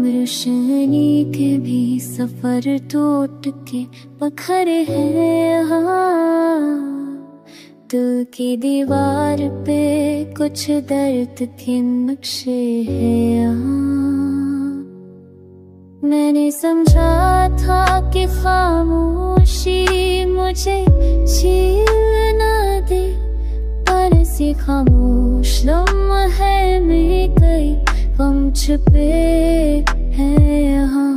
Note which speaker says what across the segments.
Speaker 1: रोशनी के भी सफर टूट के पत्थर है यहाँ। दिल की दीवार पे कुछ दर्द के नक्शे हैं यहाँ। मैंने समझा था कि खामोशी मुझे छीन न दे, पर ऐसी खामोश लम्हे में कई गम छुपे हैं यहाँ।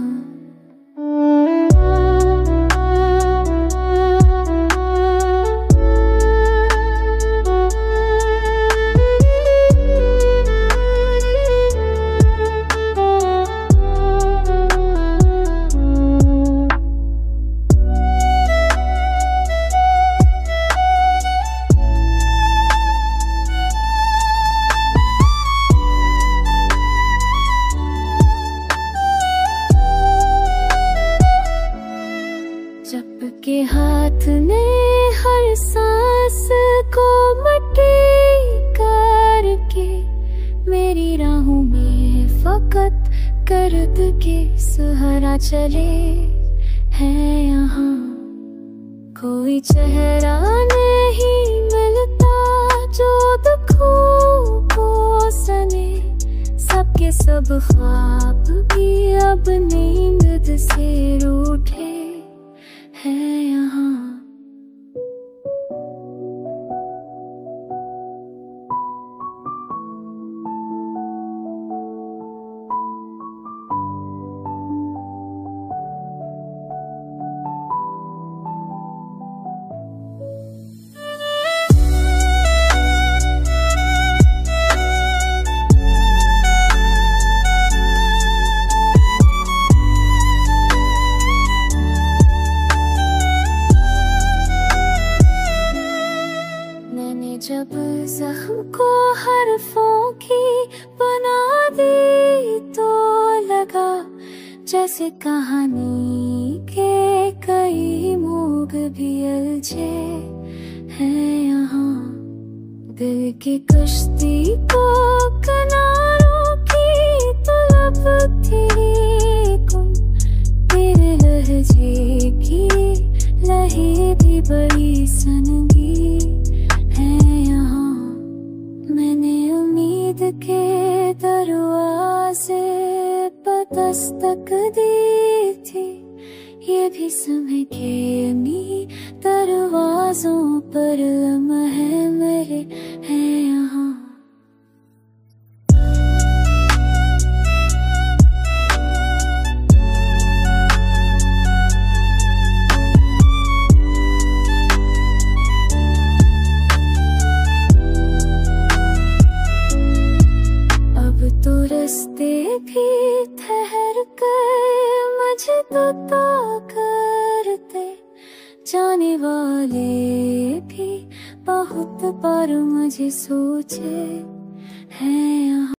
Speaker 1: के हाथ ने हर सांस को मट्टी करके मेरी राहों में फकत कर्द के सहारा चले हैं यहाँ। कोई चेहरा नहीं मिलता जो दुखों को सने, सबके सब ख्वाब भी अब नींद से रूठे है यहाँ। जब जख्म को हरफों की बना दी तो लगा जैसे कहानी के कई मोड़ भी उलझे हैं यहाँ। दिल की कश्ती को किनारों की तलब थी गुम, तेरे लहजे की लहे भी बड़ी सनगी यहाँ। मैंने उम्मीद के दरवाजे पर दस्तक दी थी, ये भी समय के उन्हीं दरवाजों पर लम्हे मेरे हैं यहाँ। रास्ते भी ठहर कर मुझे तो करते, जाने वाले भी बहुत बार मुझे सोचे हैं यहाँ।